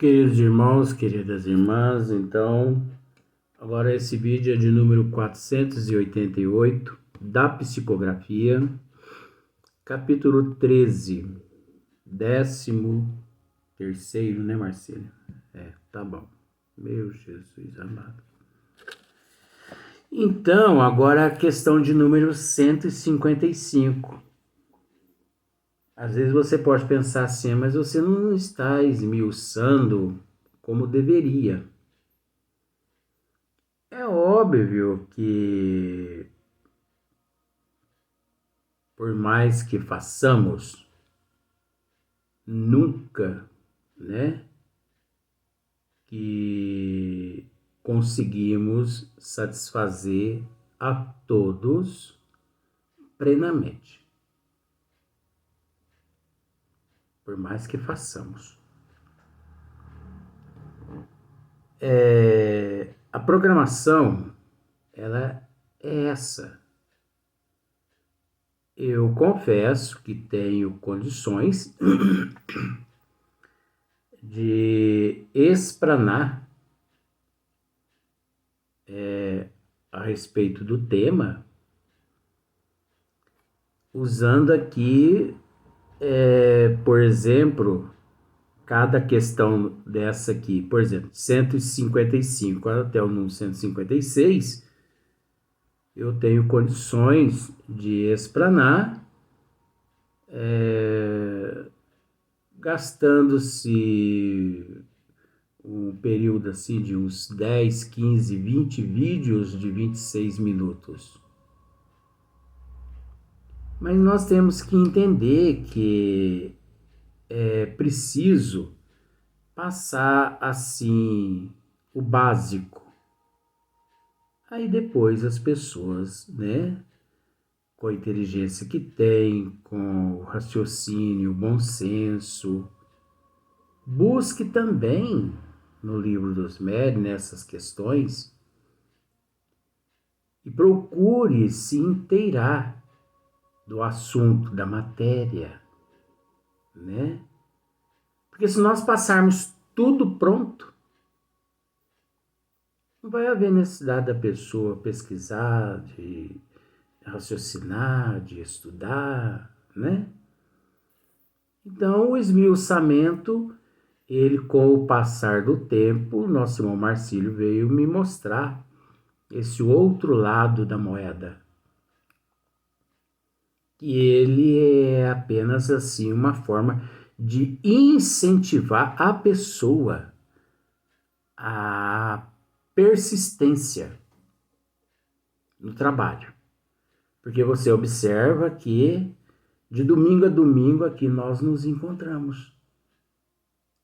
Queridos irmãos, queridas irmãs, então, agora esse vídeo é de número 488 da psicografia, capítulo 13, 13º, né, Marcelo? Tá bom. Meu Jesus amado. Então, agora a questão de número 155. Às vezes você pode pensar assim, mas você não está esmiuçando como deveria. É óbvio que, por mais que façamos, nunca, né, que conseguimos satisfazer a todos plenamente. Por mais que façamos. A programação, ela é essa. Eu confesso que tenho condições de explanar a respeito do tema, usando aqui, por exemplo, cada questão dessa aqui, por exemplo, 155 até o número 156, eu tenho condições de explanar, gastando-se um período assim de uns 10, 15, 20 vídeos de 26 minutos. Mas nós temos que entender que é preciso passar assim o básico. Aí depois as pessoas, né, com a inteligência que tem, com o raciocínio, o bom senso, busque também no livro dos médiuns nessas questões e procure se inteirar do assunto, da matéria, né? Porque se nós passarmos tudo pronto, não vai haver necessidade da pessoa pesquisar, de raciocinar, de estudar, né? Então, o esmiuçamento, ele, com o passar do tempo, nosso irmão Marcílio veio me mostrar esse outro lado da moeda. Que ele é apenas assim uma forma de incentivar a pessoa à persistência no trabalho. Porque você observa que de domingo a domingo aqui nós nos encontramos.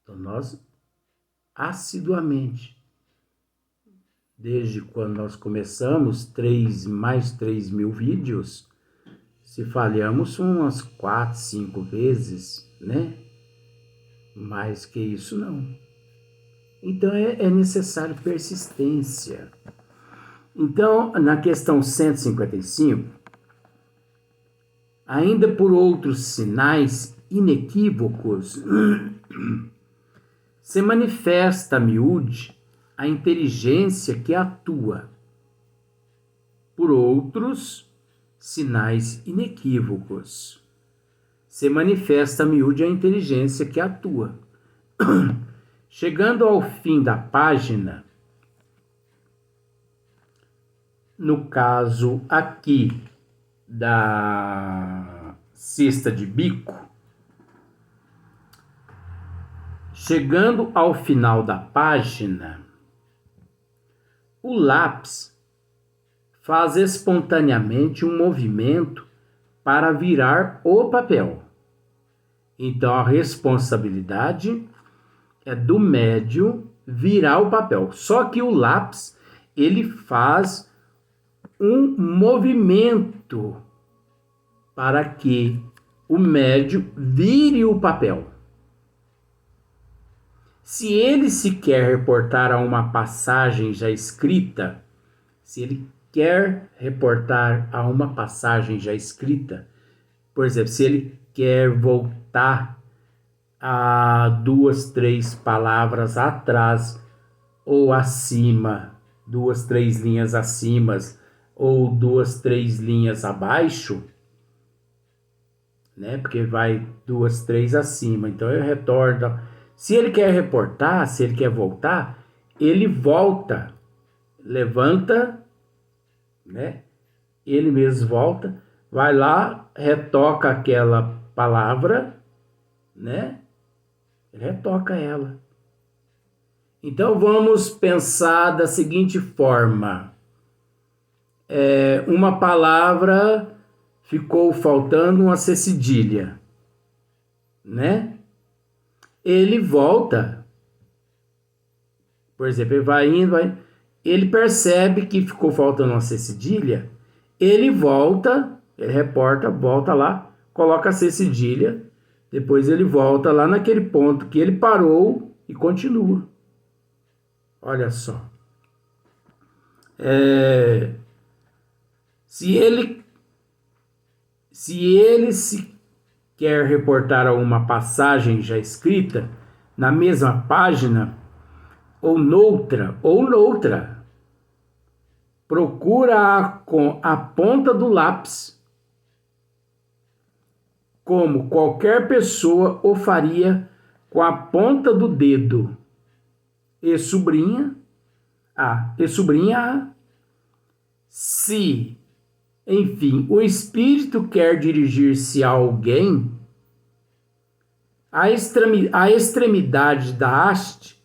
Então nós assiduamente, desde quando nós começamos, mais 3 mil vídeos, se falhamos umas 4, 5 vezes, né? Mais que isso não. Então é necessário persistência. Então, na questão 155, ainda por outros sinais inequívocos, se manifesta a miúde a inteligência que atua. Por outros sinais inequívocos, se manifesta a miúde a inteligência que atua. Chegando ao fim da página, no caso aqui da cesta de bico, chegando ao final da página, o lápis faz espontaneamente um movimento para virar o papel. Então a responsabilidade é do médium virar o papel. Só que o lápis, ele faz um movimento para que o médium vire o papel. Se ele se quer reportar a uma passagem já escrita, por exemplo, se ele quer voltar a 2, 3 palavras atrás ou acima, 2, 3 linhas acima ou 2, 3 linhas abaixo, né? Porque vai 2, 3 acima. Então eu retorno. Se ele quer reportar, se ele quer voltar, ele volta, levanta, né? Ele mesmo volta, vai lá, retoca aquela palavra, né? Ele retoca ela. Então vamos pensar da seguinte forma: uma palavra ficou faltando uma C cedilha, né? Ele volta, por exemplo, ele vai indo, ele percebe que ficou faltando uma C cedilha, ele volta, ele reporta, volta lá, coloca a C cedilha, depois ele volta lá naquele ponto que ele parou e continua. Olha só. Se ele se quer reportar alguma passagem já escrita na mesma página ou noutra, procura com a ponta do lápis, como qualquer pessoa o faria com a ponta do dedo, e sublinha se, enfim, o espírito quer dirigir-se a alguém, a extremidade da haste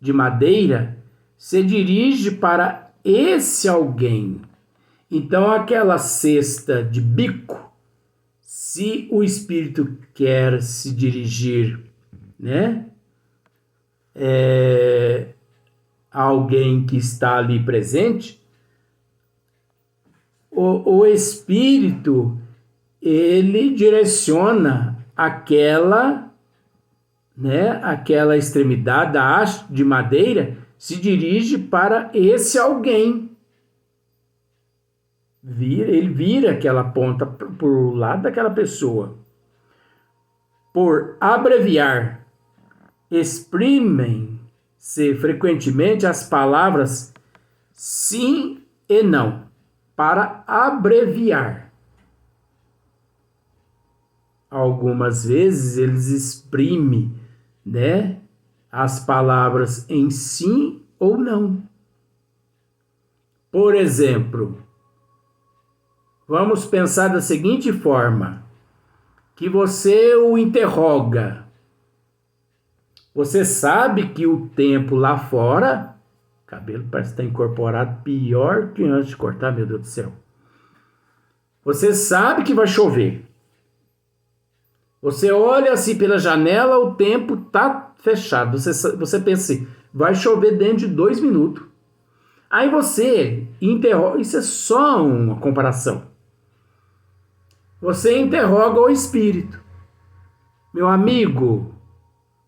de madeira se dirige para esse alguém. Então, aquela cesta de bico, se o espírito quer se dirigir, né, a alguém que está ali presente, o espírito, ele direciona aquela extremidade da haste de madeira, se dirige para esse alguém. Ele vira aquela ponta para o lado daquela pessoa. Por abreviar, exprimem-se frequentemente as palavras sim e não, para abreviar. Algumas vezes eles exprimem, né, as palavras em sim ou não. Por exemplo, vamos pensar da seguinte forma, que você o interroga. Você sabe que o tempo lá fora, o cabelo parece estar incorporado pior que antes de cortar, meu Deus do céu. Você sabe que vai chover. Você olha assim pela janela, o tempo está fechado. Você pensa assim, vai chover dentro de 2 minutos. Aí você interroga, isso é só uma comparação. Você interroga o espírito. Meu amigo,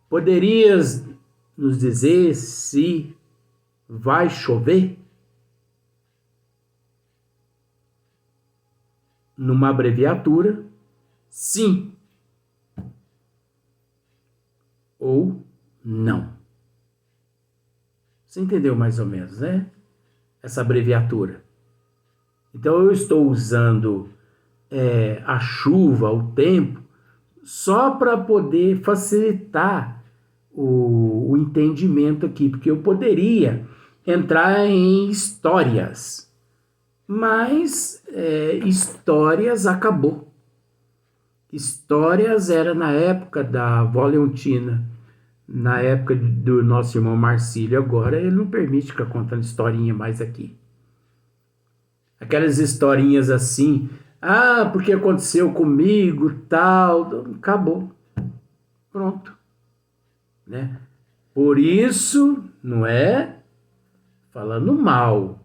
poderias nos dizer se vai chover? Numa abreviatura, sim ou não. Você entendeu mais ou menos, né? Essa abreviatura. Então eu estou usando a chuva, o tempo, só para poder facilitar o entendimento aqui, porque eu poderia entrar em histórias, mas histórias acabou. Histórias era na época da avó Leontina, na época do nosso irmão Marcílio. Agora ele não permite ficar contando historinha mais aqui. Aquelas historinhas assim, porque aconteceu comigo, tal, acabou. Pronto. Né? Por isso, não é falando mal,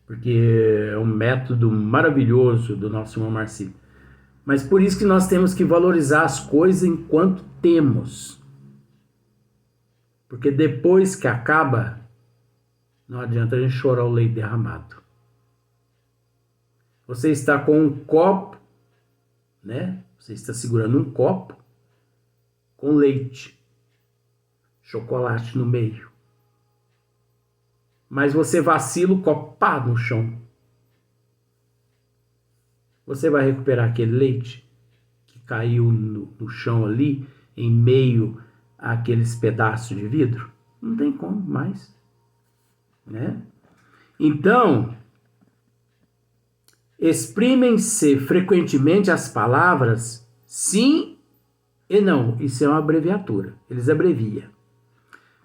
porque é um método maravilhoso do nosso irmão Marcílio. Mas por isso que nós temos que valorizar as coisas enquanto temos. Porque depois que acaba, não adianta a gente chorar o leite derramado. Você está com um copo, né? Você está segurando um copo com leite, chocolate no meio. Mas você vacila, o copo pá no chão. Você vai recuperar aquele leite que caiu no chão ali, em meio àqueles pedaços de vidro? Não tem como mais, né? Então, exprimem-se frequentemente as palavras sim e não. Isso é uma abreviatura, eles abreviam.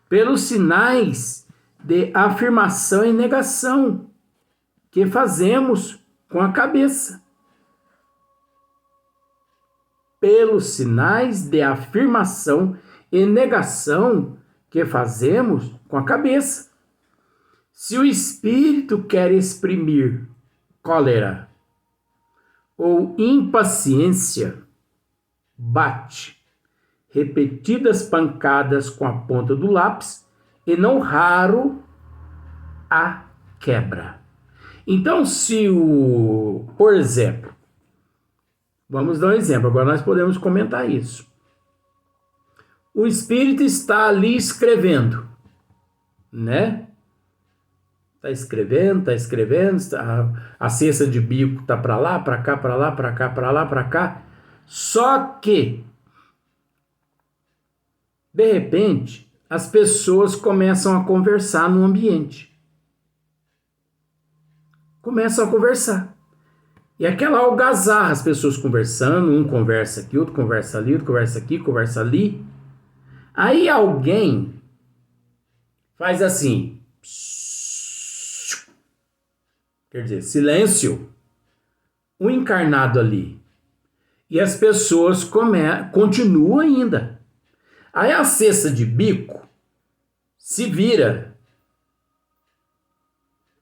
Pelos sinais de afirmação e negação que fazemos com a cabeça. Pelos sinais de afirmação e negação que fazemos com a cabeça. Se o espírito quer exprimir cólera ou impaciência, bate repetidas pancadas com a ponta do lápis e não raro a quebra. Então, por exemplo, vamos dar um exemplo, agora nós podemos comentar isso. O espírito está ali escrevendo, né? Está escrevendo, a cesta de bico está para lá, para cá, para lá, para cá, para lá, para cá. Só que, de repente, as pessoas começam a conversar no ambiente. Começam a conversar. E aquela algazarra, as pessoas conversando, um conversa aqui, outro conversa ali, outro conversa aqui, conversa ali. Aí alguém faz assim, quer dizer, silêncio, um encarnado ali. E as pessoas continuam ainda. Aí a cesta de bico se vira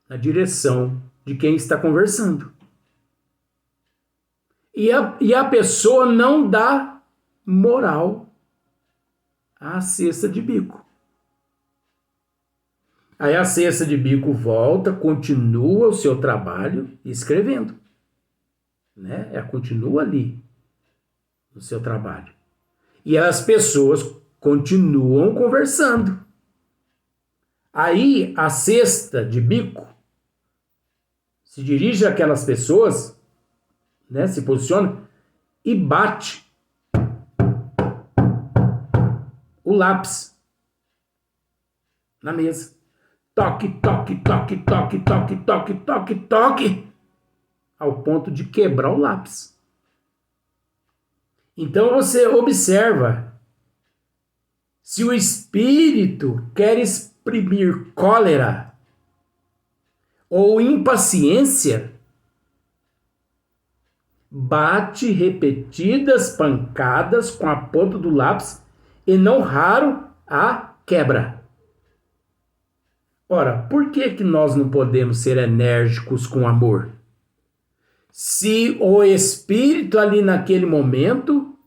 na direção de quem está conversando. E a pessoa não dá moral à cesta de bico. Aí a cesta de bico volta, continua o seu trabalho escrevendo, né? Ela continua ali no seu trabalho. E as pessoas continuam conversando. Aí a cesta de bico se dirige àquelas pessoas, né? Se posiciona e bate o lápis na mesa. Toque, toque, toque, toque, toque, toque, toque, toque, ao ponto de quebrar o lápis. Então você observa, se o espírito quer exprimir cólera ou impaciência, bate repetidas pancadas com a ponta do lápis e não raro a quebra. Ora, por que nós não podemos ser enérgicos com amor? Se o espírito ali naquele momento,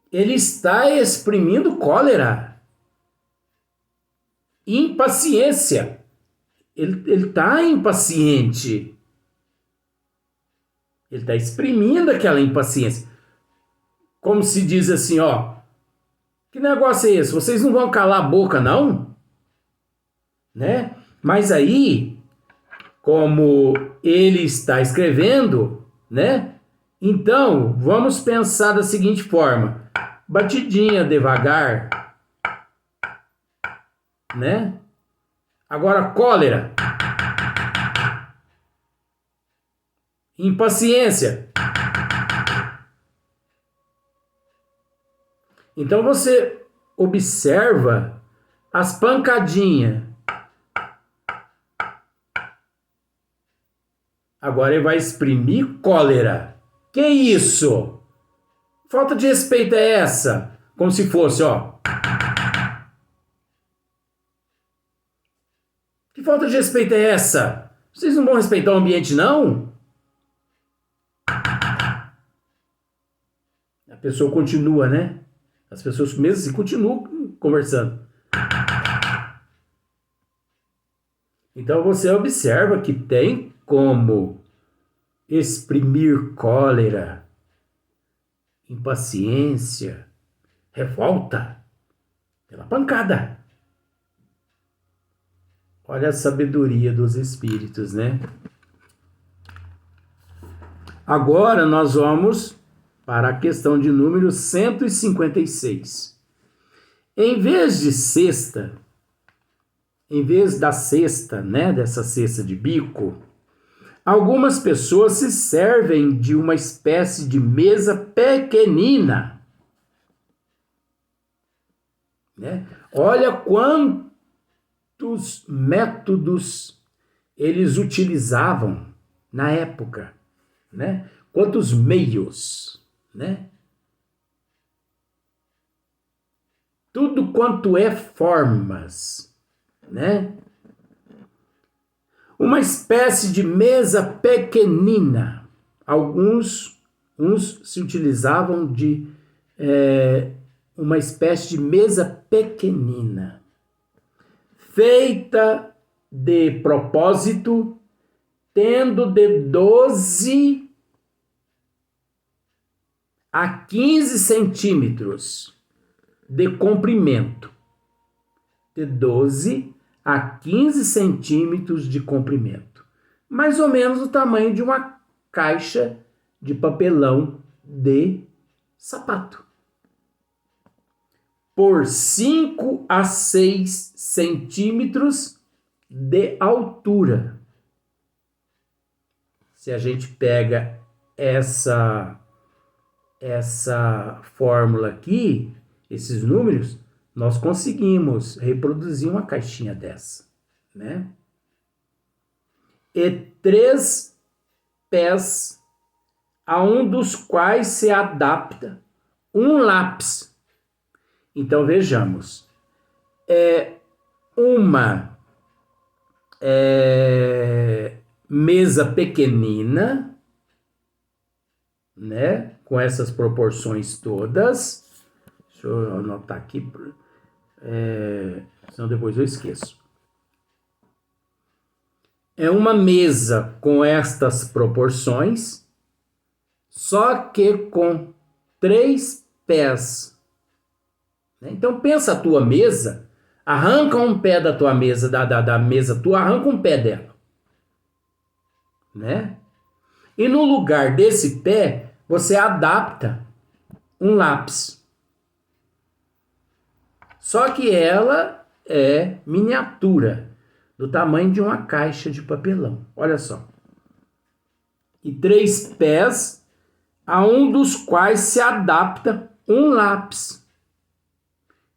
ele está exprimindo cólera, impaciência. Ele está impaciente. Ele está exprimindo aquela impaciência. Como se diz assim, ó, que negócio é esse? Vocês não vão calar a boca, não? Né? Mas aí, como ele está escrevendo, né? Então, vamos pensar da seguinte forma: batidinha devagar, né? Agora, cólera, impaciência. Então você observa as pancadinhas. Agora ele vai exprimir cólera. Que isso? Falta de respeito é essa? Como se fosse, ó. Que falta de respeito é essa? Vocês não vão respeitar o ambiente, não? A pessoa continua, né? As pessoas mesmo assim continuam conversando. Então você observa que tem como exprimir cólera, impaciência, revolta pela pancada. Olha a sabedoria dos espíritos, né? Agora nós vamos para a questão de número 156. Em vez da cesta, né, dessa cesta de bico, algumas pessoas se servem de uma espécie de mesa pequenina, né? Olha quantos métodos eles utilizavam na época, né? Quantos meios, né? Tudo quanto é formas, né? Uma espécie de mesa pequenina. Uns se utilizavam de uma espécie de mesa pequenina, feita de propósito, tendo de 12 a 15 centímetros de comprimento. De 12 a 15 centímetros de comprimento. Mais ou menos o tamanho de uma caixa de papelão de sapato. Por 5 a 6 centímetros de altura. Se a gente pega essa fórmula aqui, esses números, nós conseguimos reproduzir uma caixinha dessa, né? E 3 pés, a um dos quais se adapta um lápis. Então vejamos, uma mesa pequenina, né? Com essas proporções todas. Deixa eu anotar aqui, senão depois eu esqueço. É uma mesa com estas proporções, só que com 3 pés. Então pensa a tua mesa, arranca um pé da tua mesa, da mesa tua, arranca um pé dela, né? E no lugar desse pé, você adapta um lápis. Só que ela é miniatura, do tamanho de uma caixa de papelão. Olha só. E 3 pés, a um dos quais se adapta um lápis.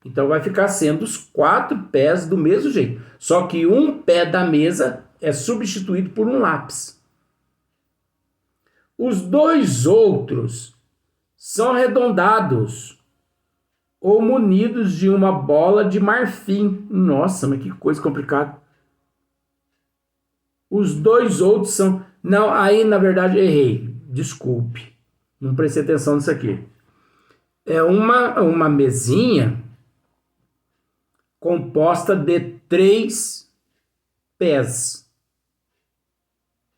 Então vai ficar sendo os 4 pés do mesmo jeito. Só que um pé da mesa é substituído por um lápis. Os 2 outros são arredondados ou munidos de uma bola de marfim. Nossa, mas que coisa complicada. Os 2 outros são... Não, aí na verdade errei. Desculpe. Não prestei atenção nisso aqui. É uma mesinha composta de 3 pés.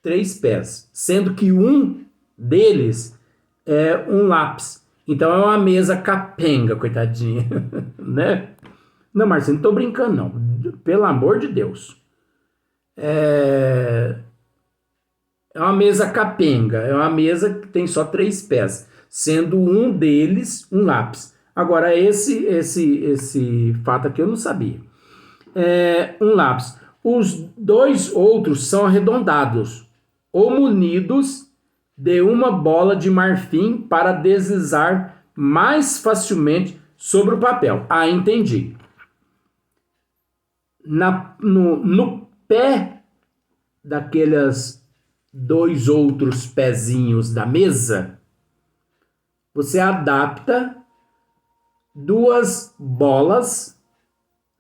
3 pés. Sendo que um deles é um lápis. Então é uma mesa capenga, coitadinha, né? Não, Marcelo, não tô brincando, não. Pelo amor de Deus. É uma mesa capenga. É uma mesa que tem só 3 pés, sendo um deles um lápis. Agora, esse fato aqui eu não sabia. Um lápis. Os 2 outros são arredondados ou munidos de uma bola de marfim para deslizar mais facilmente sobre o papel. Ah, entendi. No pé daqueles 2 outros pezinhos da mesa, você adapta 2 bolas,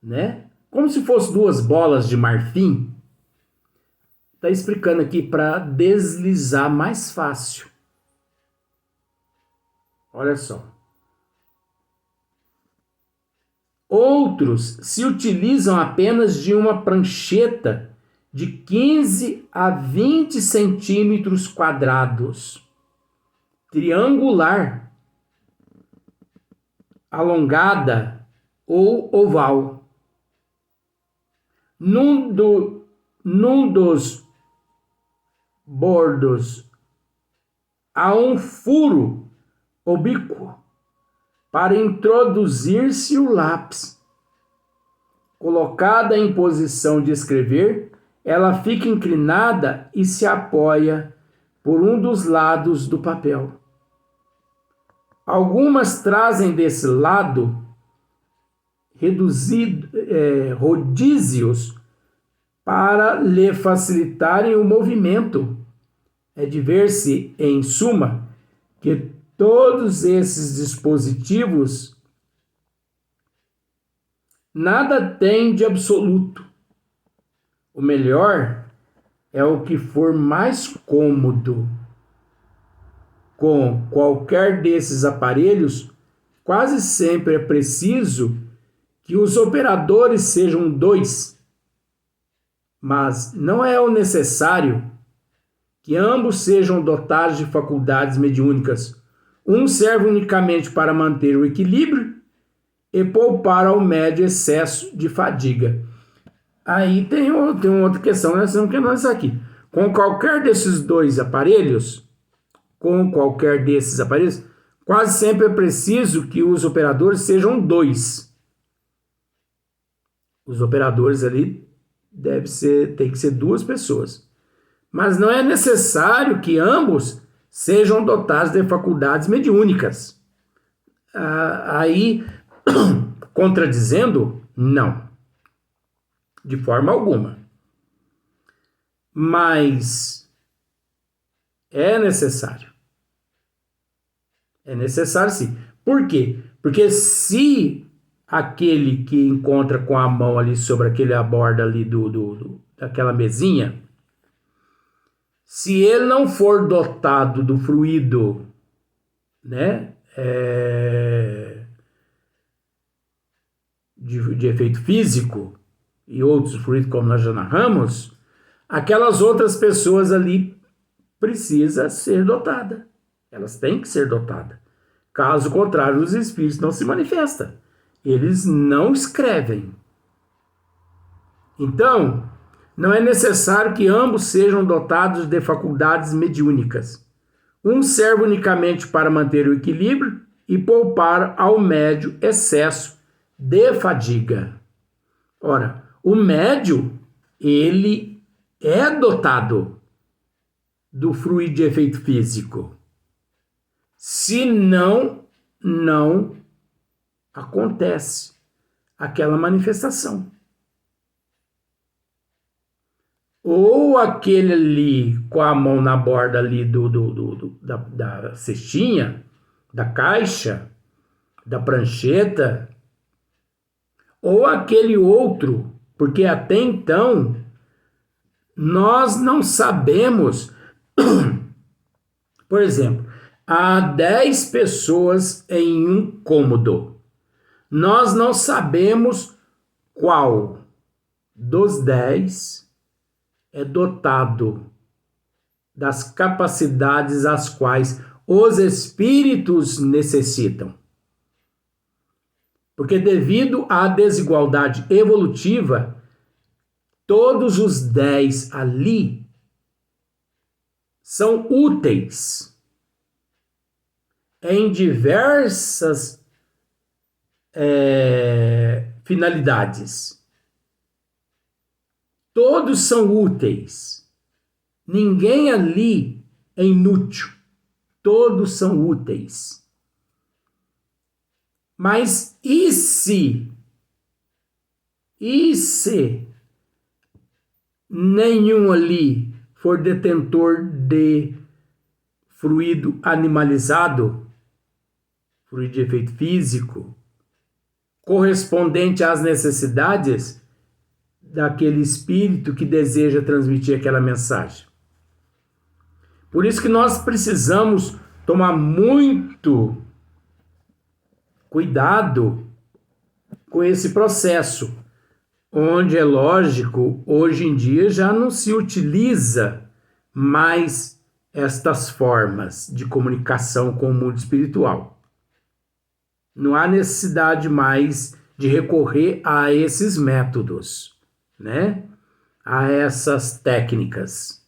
né? Como se fossem 2 bolas de marfim. Está explicando aqui para deslizar mais fácil. Olha só. Outros se utilizam apenas de uma prancheta de 15 a 20 centímetros quadrados, triangular, alongada ou oval. Num dos bordos há um furo obíquo para introduzir-se o lápis. Colocada em posição de escrever, ela fica inclinada e se apoia por um dos lados do papel. Algumas trazem desse lado rodízios para lhe facilitarem o movimento. É de ver-se, em suma, que todos esses dispositivos nada têm de absoluto. O melhor é o que for mais cômodo. Com qualquer desses aparelhos, quase sempre é preciso que os operadores sejam 2, mas não é o necessário que ambos sejam dotados de faculdades mediúnicas. Um serve unicamente para manter o equilíbrio e poupar ao médio excesso de fadiga. Aí tem uma outra questão, nós temos que analisar aqui. Com qualquer desses aparelhos, quase sempre é preciso que os operadores sejam 2. Os operadores ali tem que ser 2 pessoas. Mas não é necessário que ambos sejam dotados de faculdades mediúnicas. Aí, contradizendo, não. De forma alguma. Mas é necessário. É necessário sim. Por quê? Porque se aquele que encontra com a mão ali sobre a borda ali daquela mesinha, se ele não for dotado do fluido, né, de efeito físico e outros fluidos, como nós já narramos, aquelas outras pessoas ali precisam ser dotadas. Elas têm que ser dotadas. Caso contrário, os espíritos não se manifestam. Eles não escrevem. Então, não é necessário que ambos sejam dotados de faculdades mediúnicas. Um serve unicamente para manter o equilíbrio e poupar ao médio excesso de fadiga. Ora, o médio, ele é dotado do fluido de efeito físico. Se não acontece aquela manifestação. Ou aquele ali com a mão na borda ali da cestinha, da caixa, da prancheta, ou aquele outro, porque até então nós não sabemos, por exemplo, há 10 pessoas em um cômodo. Nós não sabemos qual dos 10 é dotado das capacidades às quais os espíritos necessitam. Porque devido à desigualdade evolutiva, todos os 10 ali são úteis em diversas finalidades. Todos são úteis. Ninguém ali é inútil. Todos são úteis. Mas e se nenhum ali for detentor de fluido animalizado, fluido de efeito físico, correspondente às necessidades daquele espírito que deseja transmitir aquela mensagem? Por isso que nós precisamos tomar muito cuidado com esse processo, onde é lógico, hoje em dia já não se utiliza mais estas formas de comunicação com o mundo espiritual. Não há necessidade mais de recorrer a esses métodos, né? A essas técnicas.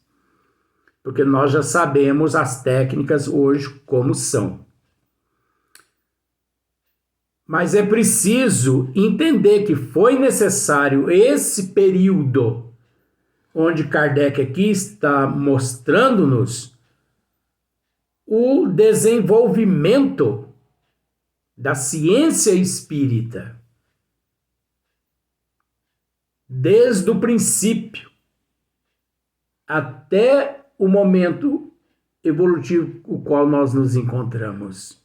Porque nós já sabemos as técnicas hoje como são. Mas é preciso entender que foi necessário esse período onde Kardec aqui está mostrando-nos o desenvolvimento da ciência espírita. Desde o princípio até o momento evolutivo o qual nós nos encontramos.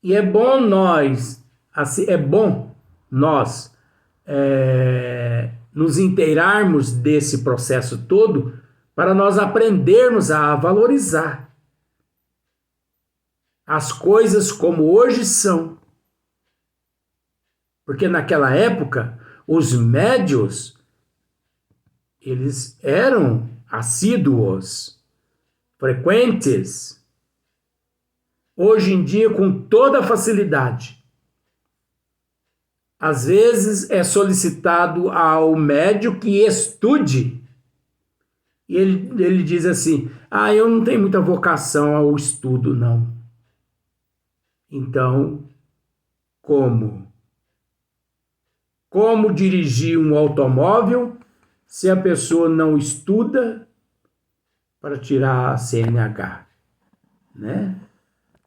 E é bom nós nos inteirarmos desse processo todo para nós aprendermos a valorizar as coisas como hoje são. Porque naquela época, os médios, eles eram assíduos, frequentes. Hoje em dia, com toda facilidade. Às vezes é solicitado ao médium que estude. E ele diz assim, eu não tenho muita vocação ao estudo, não. Então, como? Como dirigir um automóvel se a pessoa não estuda para tirar a CNH, né?